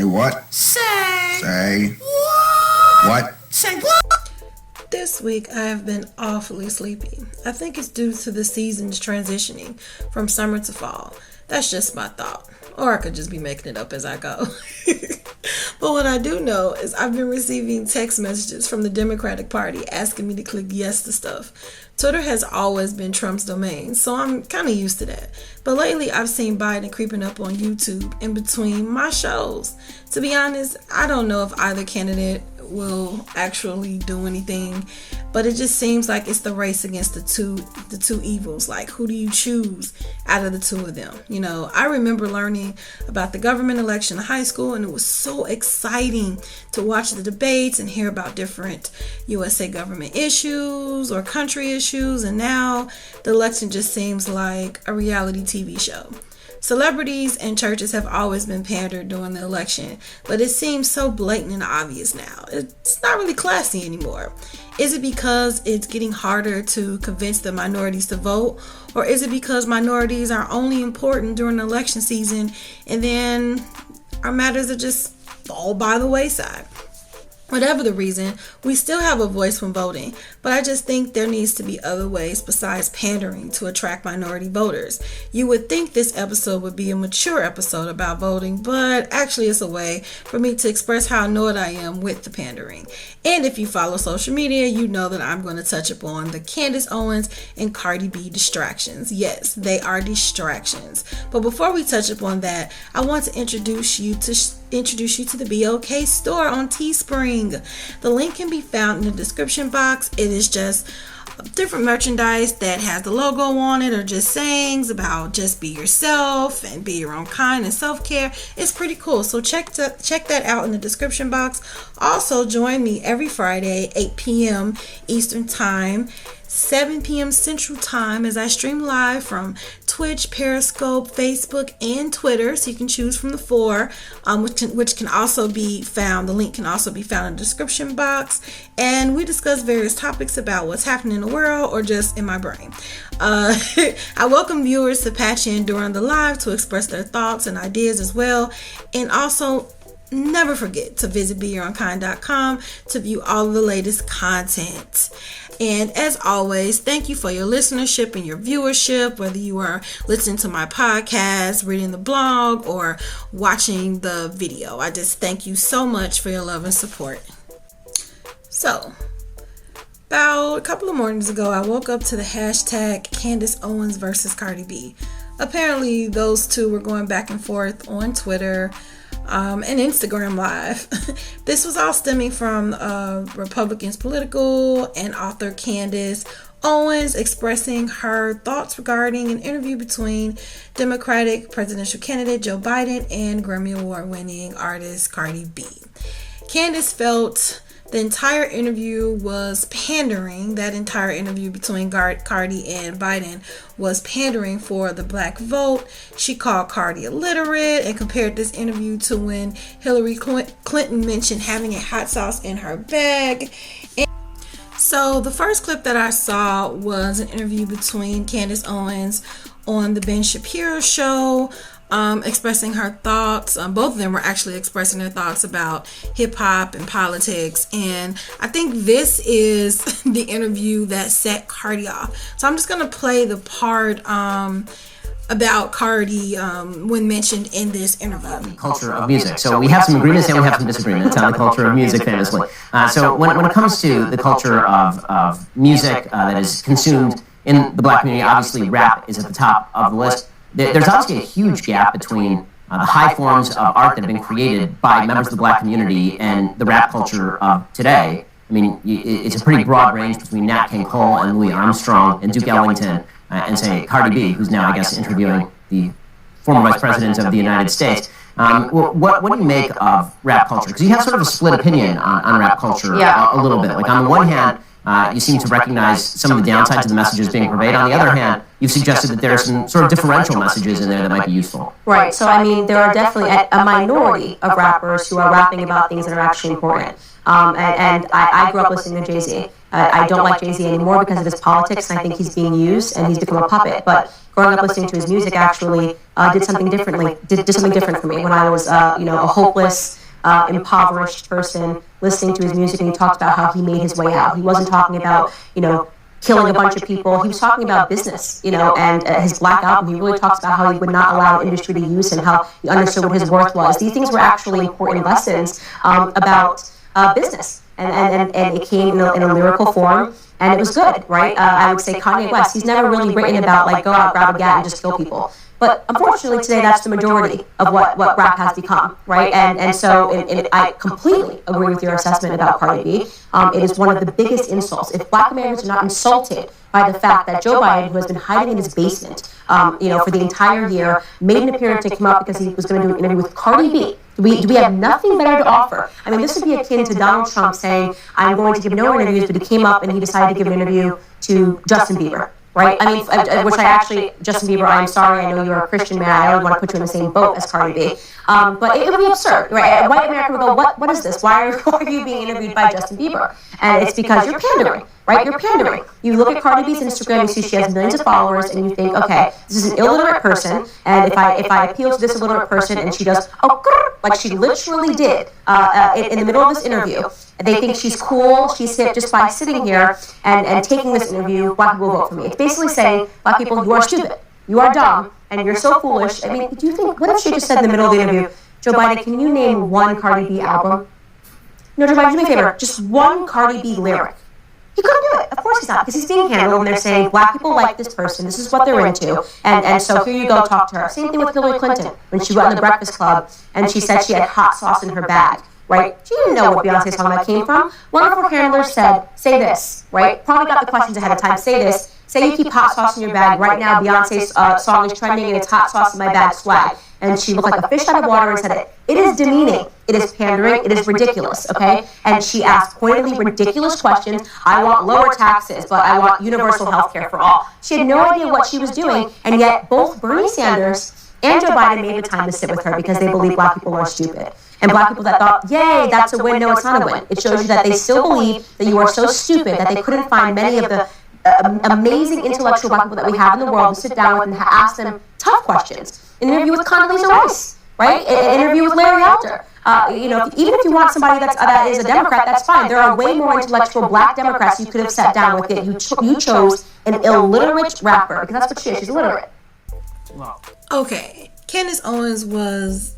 Say what? Say what? Say what? This week I have been awfully sleepy. I think it's due to the seasons transitioning from summer to fall. That's just my thought. Or I could just be making it up as I go. But what I do know is I've been receiving text messages from the Democratic Party asking me to click yes to stuff. Twitter has always been Trump's domain, so I'm kind of used to that. But lately I've seen Biden creeping up on YouTube in between my shows. To be honest, I don't know if either candidate will actually do anything, but it just seems like it's the race against the two evils. Like, who do you choose out of the two of them? You know, I remember learning about the government election in high school, and it was so exciting to watch the debates and hear about different USA government issues or country issues, and now the election just seems like a reality TV show. Celebrities and churches have always been pandered during the election, but it seems so blatant and obvious now. It's not really classy anymore. Is it because it's getting harder to convince the minorities to vote? Or is it because minorities are only important during the election season and then our matters are just fall by the wayside? Whatever the reason, we still have a voice when voting, but I just think there needs to be other ways besides pandering to attract minority voters. You would think this episode would be a mature episode about voting, but actually it's a way for me to express how annoyed I am with the pandering. And if you follow social media, you know that I'm going to touch upon the Candace, Owens, and Cardi B distractions. Yes, they are distractions. But before we touch upon that, I want to introduce you to the BYOK store on Teespring. The link can be found in the description box. It is just different merchandise that has the logo on it, or just sayings about just be yourself and be your own kind and self-care. It's pretty cool, so check that out in the description box. Also, join me every Friday 8 p.m. Eastern Time, 7 p.m. Central Time, as I stream live from Twitch, Periscope, Facebook, and Twitter. So you can choose from the four, which can also be found. The link can also be found in the description box. And we discuss various topics about what's happening in the world or just in my brain. I welcome viewers to patch in during the live to express their thoughts and ideas as well. And also, never forget to visit BeYourOwnKind.com to view all of the latest content. And as always, thank you for your listenership and your viewership, whether you are listening to my podcast, reading the blog, or watching the video. I just thank you so much for your love and support. So, about a couple of mornings ago, I woke up to the hashtag Candace Owens versus Cardi B. Apparently, those two were going back and forth on Twitter and Instagram Live. This was all stemming from Republicans political and author Candace Owens expressing her thoughts regarding an interview between Democratic presidential candidate Joe Biden and Grammy Award winning artist Cardi B. Candace felt the entire interview was pandering. That entire interview between Cardi and Biden was pandering for the black vote. She called Cardi illiterate and compared this interview to when Hillary Clinton mentioned having a hot sauce in her bag. So the first clip that I saw was an interview between Candace Owens on the Ben Shapiro show, expressing her thoughts. Both of them were actually expressing their thoughts about hip-hop and politics, and I think this is the interview that set Cardi off. So I'm just going to play the part about Cardi when mentioned in this interview. Culture of music. So we have some agreements and we have some disagreements on the culture of music, famously. So when it comes to the culture of music that is consumed in the black community, obviously rap is at the top of the list. There's obviously a huge gap between the high forms of art that have been created by members of the black community and the rap culture of today. I mean, it's a pretty broad range between Nat King Cole and Louis Armstrong and Duke Ellington and, say, Cardi B, who's now, I guess, interviewing the former vice president of the United States. What do you make of rap culture? Because you have sort of a split opinion on rap culture a little bit. Like, on the one hand, you seem to recognize some of the downsides of the messages being conveyed. On the other hand, you've suggested that there are some sort of differential messages in there that might be useful. Right. So, I mean, there are definitely a minority of rappers who are rapping about things that are actually important. And I grew up listening to Jay-Z. I don't like Jay-Z anymore because of his politics, and I think he's being used and he's become a puppet. But growing up listening to his music actually did something differently. Did something different for me when I was, a hopeless, impoverished person listening to his music, and he talked about how he made his way out. He wasn't talking about, killing a bunch of people. He was talking about business, and his Black album, he really talks about how he would not allow the industry to use him, how he understood what his worth was. These things were actually important lessons about business. And it came in a lyrical form, and it was good, right? I would say Kanye West, he's never really written about, like, go out, grab a gat, and just kill people. But unfortunately today, that's the majority of what rap has become, right? And so I completely agree with your assessment about Cardi B. It is one of the biggest insults. If Black Americans are not insulted by the fact that Joe Biden, who has been hiding in his basement, for the entire year, made an appearance to come out because he was going to do an interview with Cardi B. Do we have nothing better to offer? I mean, this would be akin to Donald Trump saying, I'm going to give no interviews, but he came up and he decided to give an interview to Justin Bieber. Right? I mean, Justin Bieber, I'm sorry, I know you're a Christian man, I don't want to put you in the same boat as Cardi B. But it would be absurd, right? White America would go, what is this? Why are you being interviewed by Justin Bieber? And it's because you're pandering, right? You're pandering. You look at Cardi B's Instagram, you see she has millions of followers, and you think, okay, this is an illiterate person, and if I appeal to this illiterate person, and she does, like she literally did in the middle of this interview, they think she's cool, she's hip just by sitting here and taking this interview, Black people will vote for me. It's basically saying, Black people, you are stupid, you are dumb, and you're so foolish. I mean, do you think, what if she just said in the middle of the interview, Joe Biden, can you name one Cardi B album? No, Joe Biden, do me a favor, just one Cardi B lyric. He couldn't do it. Of course he's not, because he's being handled, and they're saying, Black people like this person, this is what they're into, and so here you go, talk to her. Same thing with Hillary Clinton, when she went on the Breakfast Club, and she said she had hot sauce in her bag. Right? She didn't know what Beyonce's song that came from. One of her handlers said, say this, right? Probably got the questions ahead of time. Say this. Say you keep hot sauce in your bag. Right now, Beyonce's song is trending, and it's hot sauce in my bag swag. And she looked like a fish out of water and said it. It is demeaning. It is pandering. It is ridiculous, okay? And she asked pointedly ridiculous questions. I want lower taxes, but I want universal health care for all. She had no idea what she was doing, and yet both Bernie Sanders and Joe Biden made the time to sit with her because they believe Black people are stupid. And Black people that thought, yay, that's a win. No, it's not a win. It shows you that they still believe that you are so stupid that they couldn't find many of the amazing intellectual Black people that we have in the world to sit down with and ask them tough questions. An interview with Condoleezza Rice, right? An interview with Larry Elder. Even if you want somebody that is a Democrat, that's fine. There are way more intellectual Black Democrats you could have sat down with it. You chose an illiterate rapper, because that's what she is. She's illiterate. Wow. Okay. Candace Owens was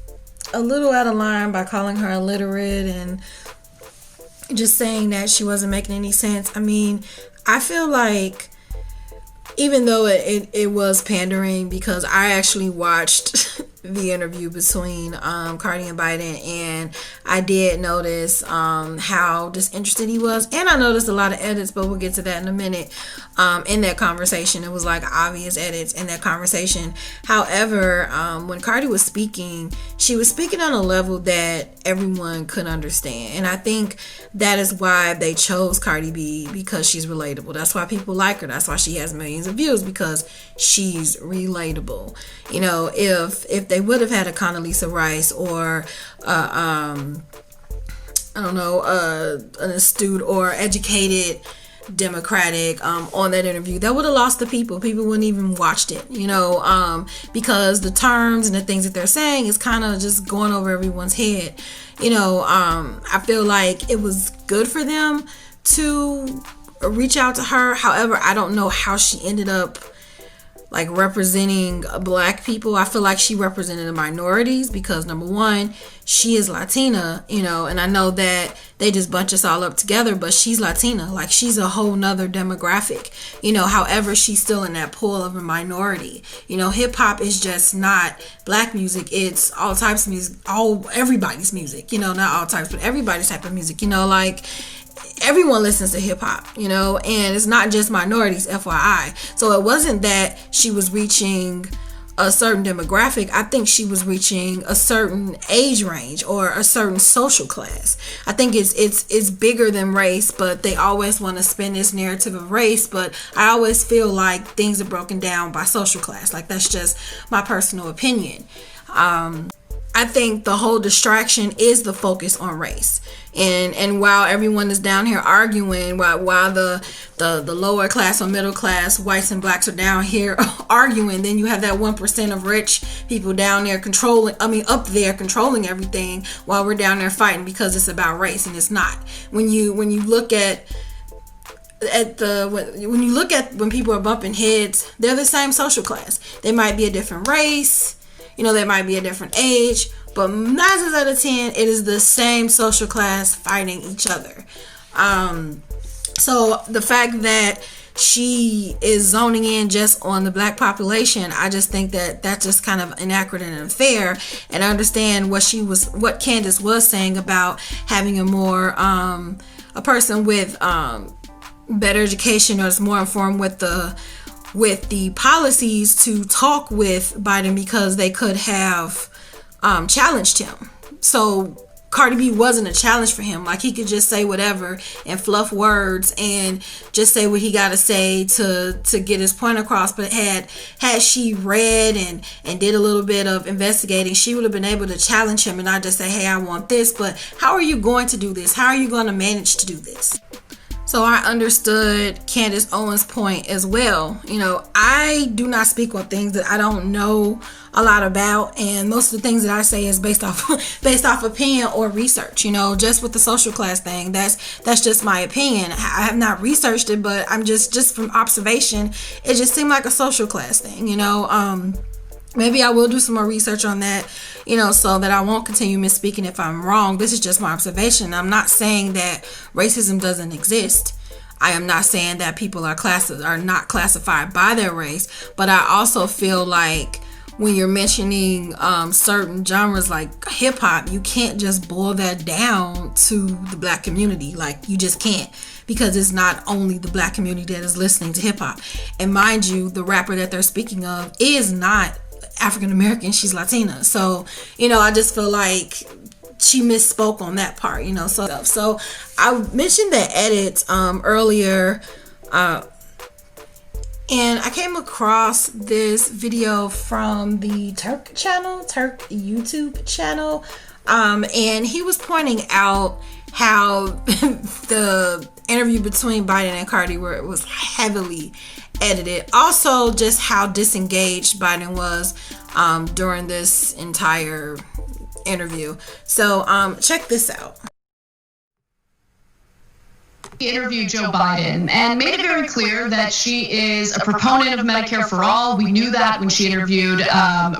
a little out of line by calling her illiterate and just saying that she wasn't making any sense. I mean, I feel like even though it was pandering, because I actually watched the interview between Cardi and Biden, and I did notice how disinterested he was, and I noticed a lot of edits, but we'll get to that in a minute. In that conversation, it was like obvious edits in that conversation. However, when Cardi was speaking, she was speaking on a level that everyone could understand, and I think that is why they chose Cardi B, because she's relatable. That's why people like her. That's why she has millions of views, because she's relatable. You know, if they would have had a Condoleezza Rice or an astute or educated Democratic on that interview, that would have lost the people. People wouldn't even watched it, because the terms and the things that they're saying is kind of just going over everyone's head. I feel like it was good for them to reach out to her. However, I don't know how she ended up like representing Black people. I feel like she represented the minorities because, number one, she is Latina, and I know that they just bunch us all up together, but she's Latina. Like, she's a whole nother demographic, however, she's still in that pool of a minority. Hip hop is just not Black music. It's all types of music, everybody's music, not all types, but everybody's type of music, everyone listens to hip hop, and it's not just minorities, FYI. So it wasn't that she was reaching a certain demographic. I think she was reaching a certain age range or a certain social class. I think it's bigger than race, but they always want to spin this narrative of race. But I always feel like things are broken down by social class. Like, that's just my personal opinion. I think the whole distraction is the focus on race. And while everyone is down here arguing, while the lower class or middle class whites and blacks are down here arguing, then you have that 1% of rich people down there up there controlling everything, while we're down there fighting because it's about race, and it's not. When you look at when people are bumping heads, they're the same social class. They might be a different race, they might be a different age, but 9 times out of 10, it is the same social class fighting each other. So the fact that she is zoning in just on the black population, I just think that that's just kind of inaccurate and unfair. And I understand what Candace was saying about having a person with better education, or is more informed with the policies, to talk with Biden, because they could have challenged him. So Cardi B wasn't a challenge for him. Like, he could just say whatever and fluff words and just say what he got to say to get his point across. But had she read and did a little bit of investigating, she would have been able to challenge him and not just say, hey, I want this, but how are you going to do this? How are you going to manage to do this? So I understood Candace Owens' point as well. I do not speak on things that I don't know a lot about, and most of the things that I say is based off opinion or research. Just with the social class thing, that's just my opinion. I have not researched it, but I'm just from observation, it just seemed like a social class thing. Maybe I will do some more research on that, so that I won't continue misspeaking if I'm wrong. This is just my observation. I'm not saying that racism doesn't exist. I am not saying that people are not classified by their race, but I also feel like when you're mentioning certain genres like hip hop, you can't just boil that down to the black community. Like, you just can't, because it's not only the black community that is listening to hip hop. And mind you, the rapper that they're speaking of is not African American, she's Latina. So, I just feel like she misspoke on that part, So I mentioned the edits earlier, and I came across this video from the Turk YouTube channel, and he was pointing out how the interview between Biden and Cardi was heavily edited. Also, just how disengaged Biden was during this entire interview. So check this out. She interviewed Joe Biden and made it very clear that she is a proponent of Medicare for all. We knew that when she interviewed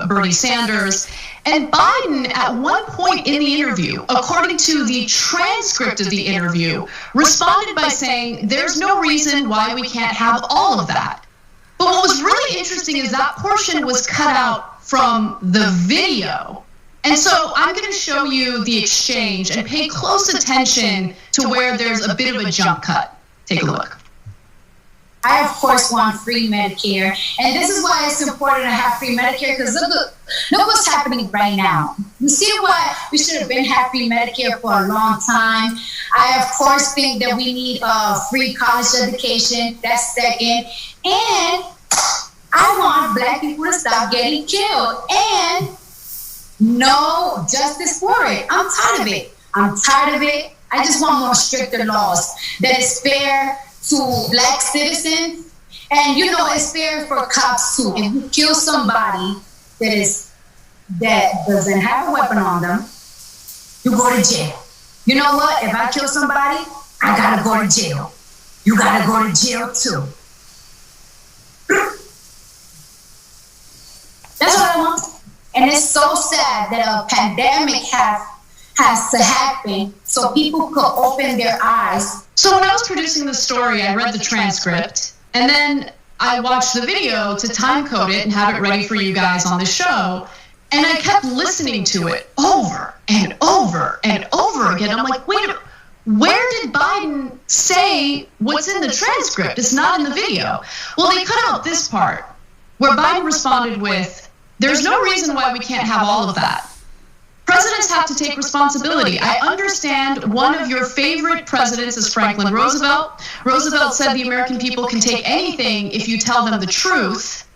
Bernie Sanders. And Biden, at one point in the interview, according to the transcript of the interview, responded by saying, there's no reason why we can't have all of that. But what was really interesting is that portion was cut out from the video. And so I'm going to show you the exchange and pay close attention to where there's a bit of a jump cut. Take a look. I, of course, want free Medicare. And this is why it's important to have free Medicare, because look what's happening right now. You see why we should have been have free Medicare for a long time. I, of course, think that we need free college education. That's second. And I want black people to stop getting killed. And no justice for it. I'm tired of it. I just want more stricter laws that is fair to black citizens, and it's fair for cops too. If you kill somebody that doesn't have a weapon on them, you go to jail. You know what? If I kill somebody, I gotta go to jail. You gotta go to jail too. That's what I want. And it's so sad that a pandemic has to happen so people could open their eyes. So when I was producing the story, I read the transcript, and then I watched the video to time code it and have it ready for you guys on the show. And I kept listening to it over and over and over again. I'm like, wait, where did Biden say what's in the transcript? It's not in the video. Well, they cut out this part where Biden responded with, there's no reason why we can't have all of that. Presidents have to take responsibility. I understand one of your favorite presidents is Franklin Roosevelt. Roosevelt said the American people can take anything if you tell them the truth.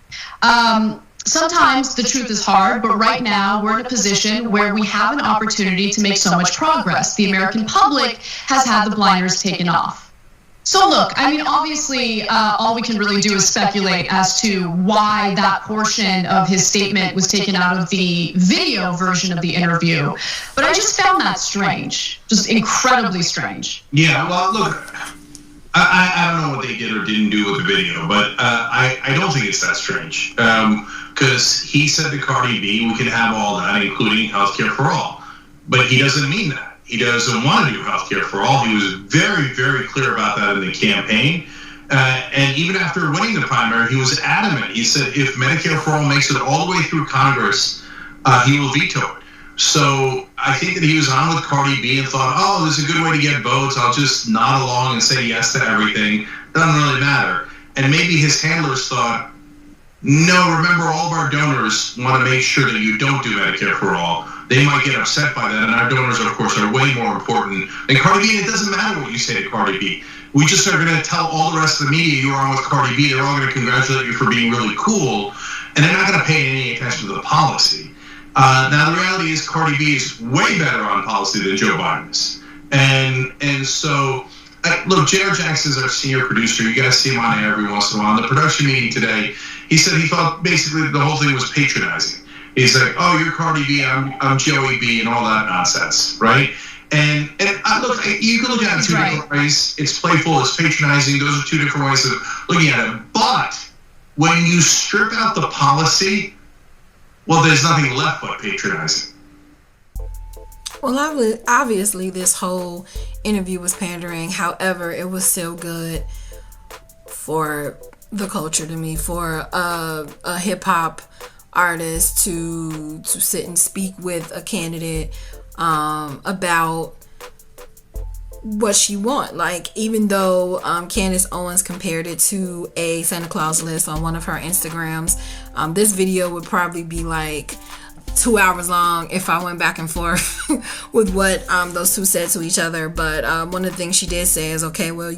sometimes the truth is hard, but right now we're in a position where we have an opportunity to make so much progress. The American public has had the blinders taken off. So look, I mean, obviously, all we can really do is speculate as to why that portion of his statement was taken out of the video version of the interview. But I just found that strange, just incredibly strange. Yeah, well, look, I don't know what they did or didn't do with the video, but I don't think it's that strange. Because he said to Cardi B, we can have all that, including healthcare for all. But he doesn't mean that. He doesn't want to do healthcare for all. He was very, very clear about that in the campaign. And even after winning the primary, he was adamant. He said if Medicare for all makes it all the way through Congress, he will veto it. So I think that he was on with Cardi B and thought, oh, this is a good way to get votes. I'll just nod along and say yes to everything. Doesn't really matter. And maybe his handlers thought, no, remember, all of our donors want to make sure that you don't do Medicare for all. They might get upset by that, and our donors, of course, are way more important than Cardi B, and it doesn't matter what you say to Cardi B. We just are going to tell all the rest of the media you're on with Cardi B. They're all going to congratulate you for being really cool, and they're not going to pay any attention to the policy. Now, the reality is Cardi B is way better on policy than Joe Biden is. And so, look, J.R. Jackson is our senior producer. You guys see him on air every once in a while. In the production meeting today, he said he thought basically the whole thing was patronizing. He's like, oh, you're Cardi B, I'm Joey B, and all that nonsense, right? And look, you can look at it two different ways. It's playful, it's patronizing. Those are two different ways of looking at it. But when you strip out the policy, well, there's nothing left but patronizing. Well, obviously, this whole interview was pandering. However, it was still good for the culture to me, for a hip hop artist to sit and speak with a candidate about what she want. Like, even though Candace Owens compared it to a Santa Claus list on one of her Instagrams, this video would probably be like 2 hours long if I went back and forth with what those two said to each other. But one of the things she did say is, okay, well,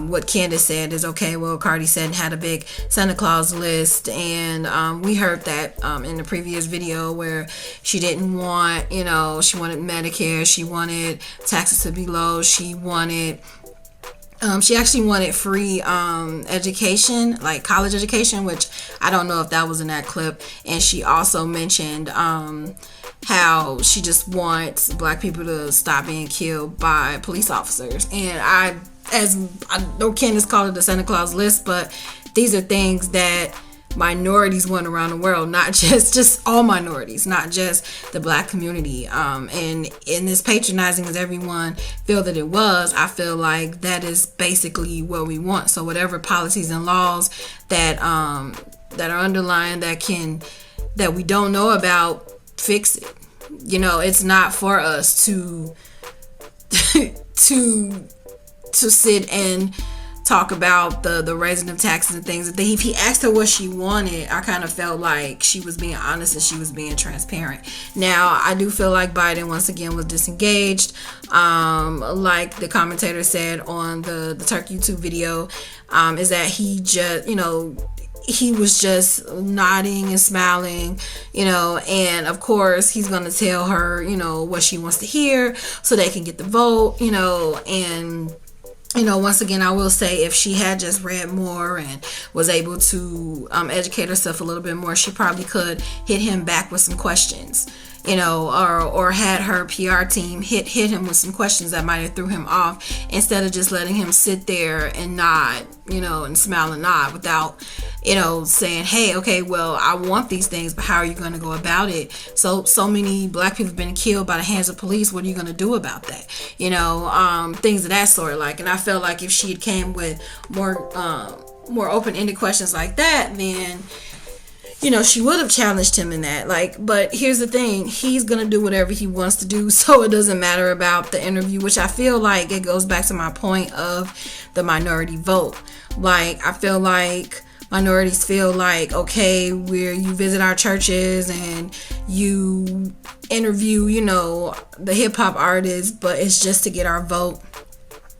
what Candace said is, okay, well, Cardi said had a big Santa Claus list, and we heard that in the previous video where she didn't want, she wanted Medicare, she wanted taxes to be low, she actually wanted free education, like college education, which I don't know if that was in that clip. And she also mentioned how she just wants black people to stop being killed by police officers. And I know Candace called it the Santa Claus list, but these are things that minorities want around the world, not just all minorities, not just the black community. And in this patronizing as everyone feel that it was, I feel like that is basically what we want. So whatever policies and laws that are underlying that we don't know about, fix it. It's not for us to sit and talk about the raising of taxes and things. If he asked her what she wanted, I kind of felt like she was being honest and she was being transparent. Now, I do feel like Biden once again was disengaged. Like the commentator said on the Turk YouTube video, is that he just, he was just nodding and smiling, and of course he's going to tell her, what she wants to hear so they can get the vote, and once again, I will say if she had just read more and was able to educate herself a little bit more, she probably could hit him back with some questions, or had her PR team hit him with some questions that might have threw him off, instead of just letting him sit there and nod, and smile and nod without, saying, hey, okay, well, I want these things, but how are you going to go about it? So many black people have been killed by the hands of police. What are you going to do about that? Things of that sort. And I felt like if she had came with more open-ended questions like that, then she would have challenged him in that. But here's the thing, he's gonna do whatever he wants to do, so it doesn't matter about the interview, which I feel like it goes back to my point of the minority vote. I feel like minorities feel like, okay, where you visit our churches and you interview, the hip hop artists, but it's just to get our vote.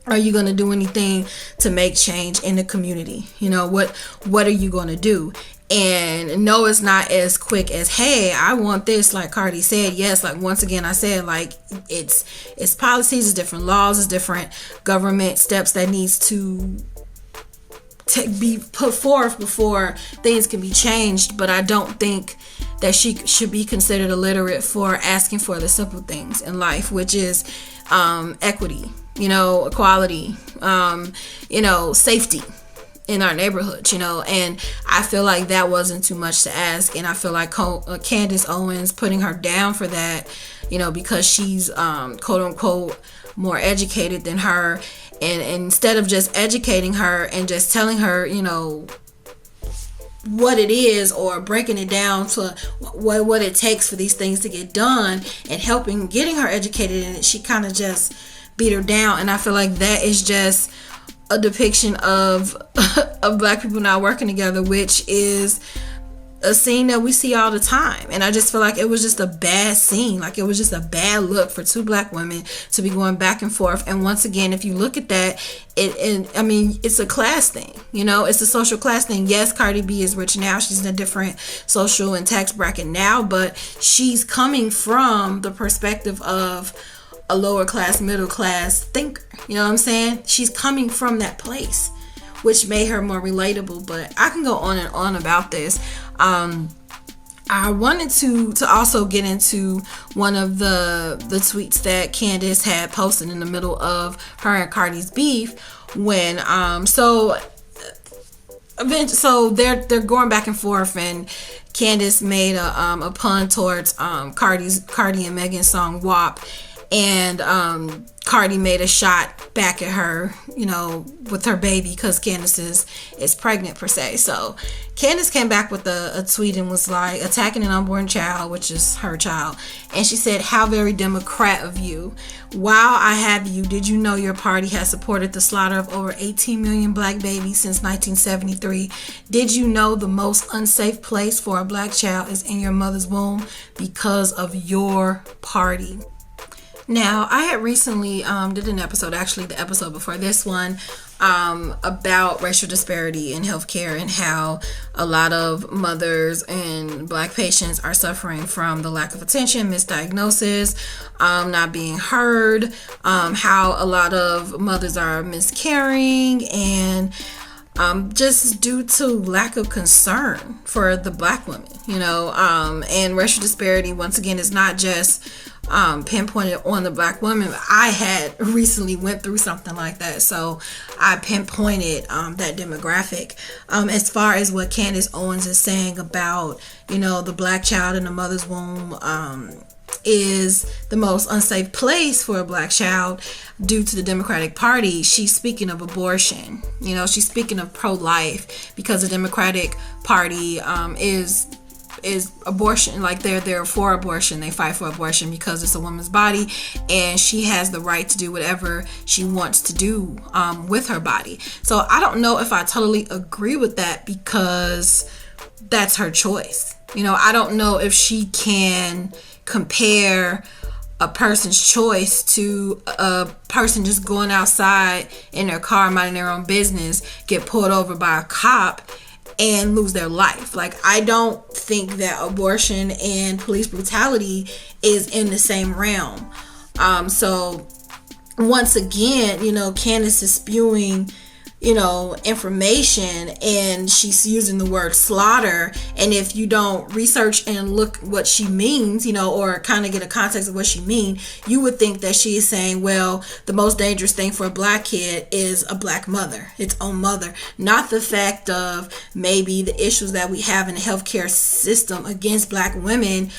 Are you going to do anything to make change in the community? What are you going to do? And no, it's not as quick as, hey, I want this, like Cardi said. Yes, like once again I said, like it's policies, it's different laws, it's different government steps that needs to be put forth before things can be changed. But I don't think that she should be considered illiterate for asking for the simple things in life, which is equity, equality, safety in our neighborhood, and I feel like that wasn't too much to ask. And I feel like Candace Owens putting her down for that, because she's quote unquote more educated than her, and instead of just educating her and just telling her what it is, or breaking it down to what it takes for these things to get done, and getting her educated in it, she kind of just beat her down. And I feel like that is just a depiction of black people not working together, which is a scene that we see all the time. And I just feel like it was just a bad scene. Like it was just a bad look for two black women to be going back and forth. And once again, if you look at that, it's a class thing. It's a social class thing. Yes, Cardi B is rich now. She's in a different social and tax bracket now, but she's coming from the perspective of a lower class, middle class thinker. You know what I'm saying? She's coming from that place, which made her more relatable. But I can go on and on about this. I wanted to also get into one of the tweets that Candace had posted in the middle of her and Cardi's beef, when so they're going back and forth, and Candace made a pun towards Cardi and Megan's song WAP. And Cardi made a shot back at her, with her baby, because Candace is pregnant per se. So Candace came back with a tweet and was like, attacking an unborn child, which is her child. And she said, "How very Democrat of you. While I have you, did you know your party has supported the slaughter of over 18 million black babies since 1973? Did you know the most unsafe place for a black child is in your mother's womb because of your party?" Now, I had recently did an episode, actually the episode before this one, about racial disparity in healthcare, and how a lot of mothers and black patients are suffering from the lack of attention, misdiagnosis, not being heard, how a lot of mothers are miscarrying, and just due to lack of concern for the black women, and racial disparity, once again, is not just pinpointed on the black women. I had recently went through something like that, so I pinpointed that demographic. As far as what Candace Owens is saying about the black child in the mother's womb is the most unsafe place for a black child due to the Democratic Party, she's speaking of abortion. She's speaking of pro-life, because the Democratic Party is abortion. Like they're for abortion. They fight for abortion because it's a woman's body, and she has the right to do whatever she wants to do with her body. So I don't know if I totally agree with that, because that's her choice. I don't know if she can compare a person's choice to a person just going outside in their car, minding their own business, get pulled over by a cop, and lose their life. Like, I don't think that abortion and police brutality is in the same realm. So once again, Candace is spewing, information, and she's using the word slaughter. And if you don't research and look what she means, or kind of get a context of what she means, you would think that she is saying, well, the most dangerous thing for a black kid is a black mother, its own mother, not the fact of maybe the issues that we have in the healthcare system against black women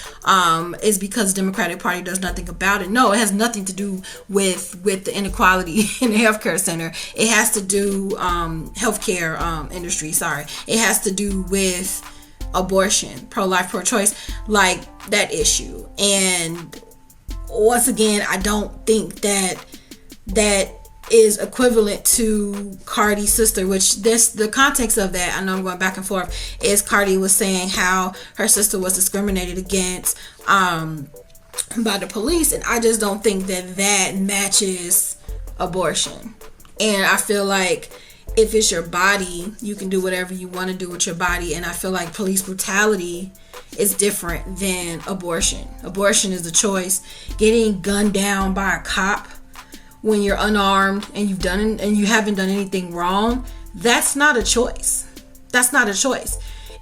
is because the Democratic Party does nothing about it. No, it has nothing to do with the inequality in the healthcare center. It has to do healthcare industry. It has to do with abortion, pro-life, pro-choice, like that issue. And once again, I don't think that is equivalent to Cardi's sister, which the context of that, I know I'm going back and forth, is Cardi was saying how her sister was discriminated against by the police, and I just don't think that matches abortion. And I feel like if it's your body, you can do whatever you want to do with your body. And I feel like police brutality is different than abortion. Abortion is a choice. Getting gunned down by a cop when you're unarmed and you haven't done anything wrong, that's not a choice. That's not a choice.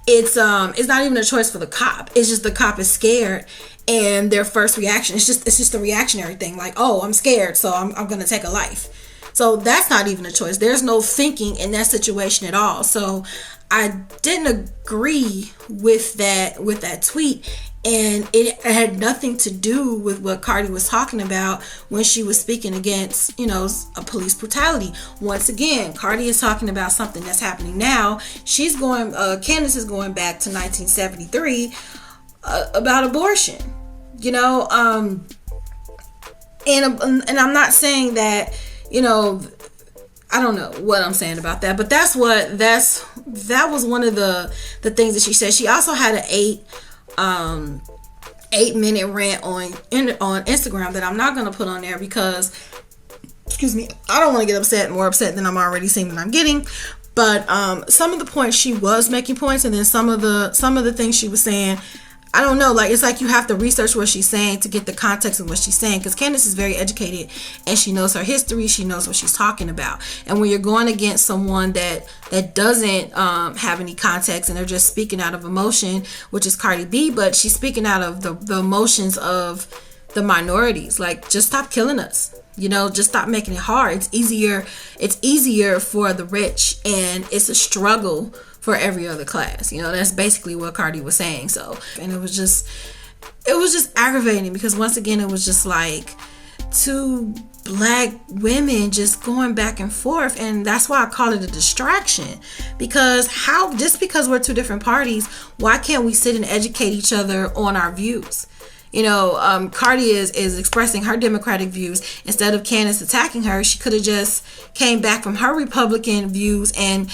It's not even a choice for the cop. It's just the cop is scared, and their first reaction, it's just a reactionary thing, like, oh, I'm scared, so I'm gonna take a life. So that's not even a choice. There's no thinking in that situation at all. So I didn't agree with that tweet, and it had nothing to do with what Cardi was talking about when she was speaking against, a police brutality. Once again, Cardi is talking about something that's happening now. Candace is going back to 1973 about abortion, and I'm not saying that, I don't know what I'm saying about that, but that was one of the things that she said. She also had an 8-minute rant on Instagram that I'm not going to put on there because, I don't want to get more upset than I'm already seeing that I'm getting. But some of the points she was making points, and then some of the things she was saying, I don't know, it's like you have to research what she's saying to get the context of what she's saying, because Candace is very educated and she knows her history, she knows what she's talking about. And when you're going against someone that doesn't have any context and they're just speaking out of emotion, which is Cardi B, but she's speaking out of the emotions of the minorities, like, just stop killing us. Just stop making it hard. It's easier for the rich, and it's a struggle for every other class. That's basically what Cardi was saying. So, and it was just aggravating, because once again, it was just like two black women just going back and forth, and that's why I call it a distraction. Because just because we're two different parties, why can't we sit and educate each other on our views? Cardi is expressing her Democratic views. Instead of Candace attacking her, she could have just came back from her Republican views and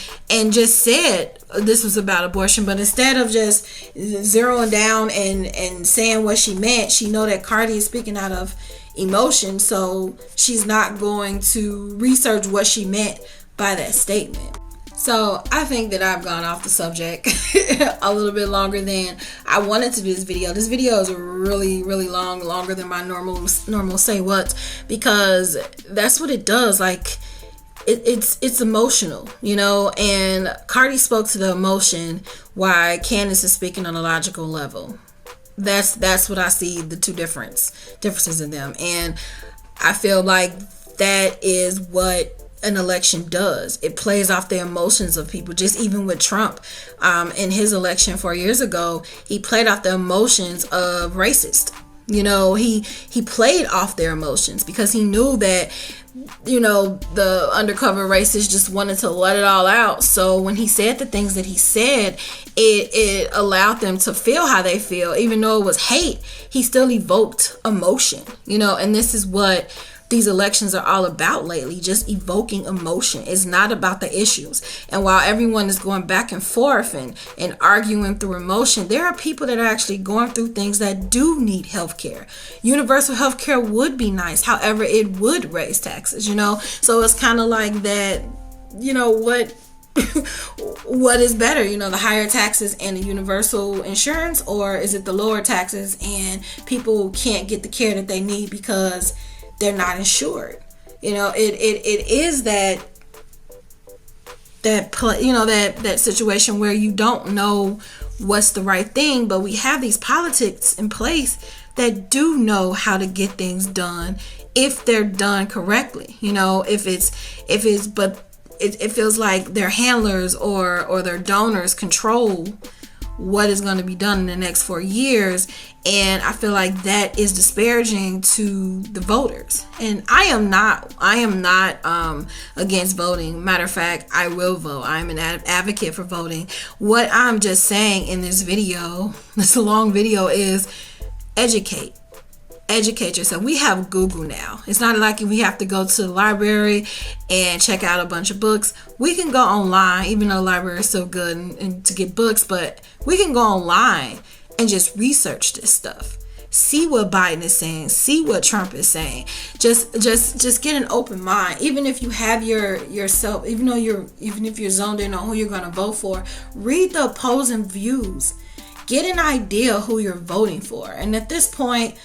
just said this was about abortion. But instead of just zeroing down and saying what she meant, she know that Cardi is speaking out of emotion, so she's not going to research what she meant by that statement. So I think that I've gone off the subject a little bit longer than I wanted to do this video. This video is really, really long, longer than my normal say what, because that's what it does. Like, it's emotional, and Cardi spoke to the emotion, while Candace is speaking on a logical level. That's what I see, the two differences in them. And I feel like that is what an election does. It plays off the emotions of people. Just even with Trump, in his election 4 years ago, he played off the emotions of racist. He played off their emotions because he knew that, the undercover racists just wanted to let it all out. So when he said the things that he said, it allowed them to feel how they feel. Even though it was hate, he still evoked emotion, and this is what these elections are all about lately, just evoking emotion. It's not about the issues. And while everyone is going back and forth and arguing through emotion, there are people that are actually going through things that do need health care. Universal health care would be nice. However, it would raise taxes, So it's kind of like that, what is better, the higher taxes and the universal insurance, or is it the lower taxes and people can't get the care that they need because they're not insured? It is that situation where you don't know what's the right thing, but we have these politics in place that do know how to get things done if they're done correctly. But it feels like their handlers or their donors control what is going to be done in the next 4 years, and I feel like that is disparaging to the voters. And I am not against voting. Matter of fact, I will vote. I'm an advocate for voting. What I'm just saying in this video, this long video, is educate yourself. We have Google now. It's not like we have to go to the library and check out a bunch of books. We can go online, even though the library is so good and to get books, but we can go online and just research this stuff. see what Biden is saying, see what Trump is saying. Just get an open mind. Even if you have yourself, even if you're zoned in on who you're going to vote for, read the opposing views. Get an idea who you're voting for. And at this point,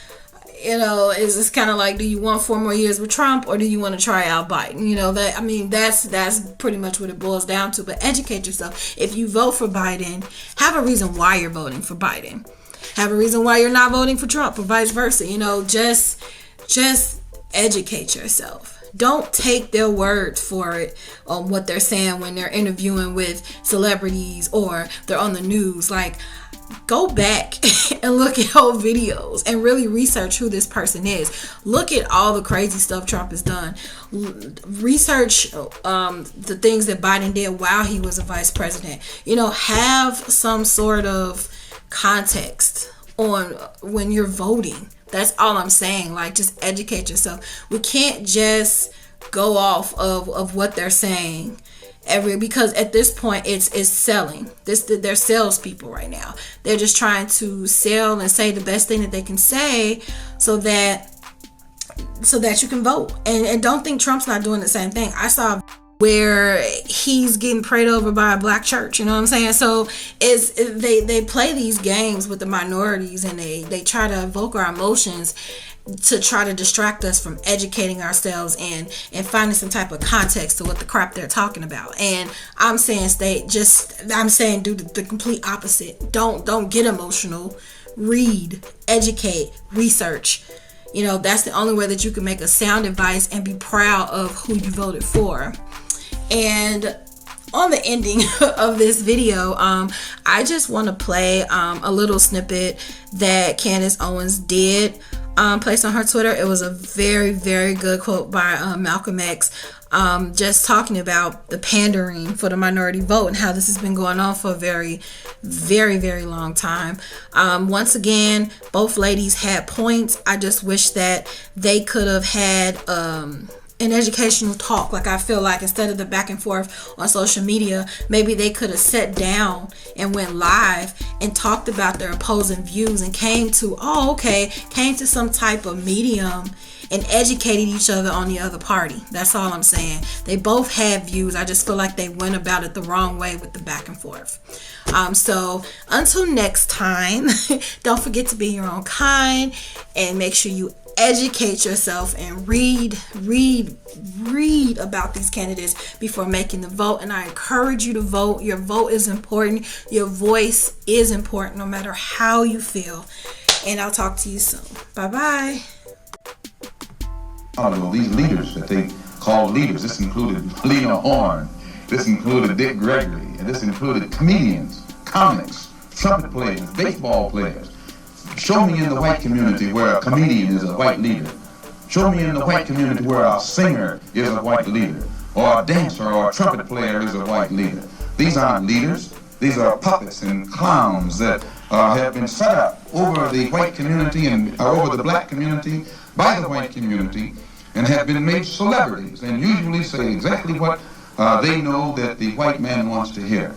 it's kind of like, do you want 4 more years with Trump, or do you want to try out Biden? That's pretty much what it boils down to. But educate yourself. If you vote for Biden, have a reason why you're voting for Biden. Have a reason why you're not voting for Trump, or vice versa. Just educate yourself. Don't take their word for it on what they're saying when they're interviewing with celebrities or they're on the news. Like, go back and look at old videos and really research who this person is. Look at all the crazy stuff Trump has done. Research the things that Biden did while he was a vice president. Have some sort of context on when you're voting. That's all I'm saying. Like, just educate yourself. We can't just go off of what they're saying because at this point it's selling. They're salespeople right now. They're just trying to sell and say the best thing that they can say so that you can vote. And don't think Trump's not doing the same thing. I saw where he's getting prayed over by a black church, you know what I'm saying? So they play these games with the minorities, and they try to evoke our emotions to try to distract us from educating ourselves and finding some type of context to what the crap they're talking about. And I'm saying do the complete opposite. Don't get emotional. Read, educate, research. That's the only way that you can make a sound advice and be proud of who you voted for. And on the ending of this video, I just want to play a little snippet that Candace Owens did place on her Twitter. It was a very, very good quote by Malcolm X, just talking about the pandering for the minority vote and how this has been going on for a very, very, very long time. Once again, both ladies had points. I just wish that they could have had an educational talk. Like, I feel like instead of the back and forth on social media, maybe they could have sat down and went live and talked about their opposing views and came to some type of medium and educated each other on the other party. That's all I'm saying. They both had views. I just feel like they went about it the wrong way with the back and forth. So until next time, don't forget to be your own kind and make sure you educate yourself and read about these candidates before making the vote. And I encourage you to vote. Your vote is important. Your voice is important, no matter how you feel. And I'll talk to you soon. Bye-bye. These leaders that they call leaders, this included Lena Horne, this included Dick Gregory, and this included comedians, comics, trumpet players, baseball players. Show me in the white community where a comedian is a white leader. Show me in the white community where a singer is a white leader, or a dancer or a trumpet player is a white leader. These aren't leaders. These are puppets and clowns that have been set up over the white community and over the black community by the white community, and have been made celebrities and usually say exactly what they know that the white man wants to hear.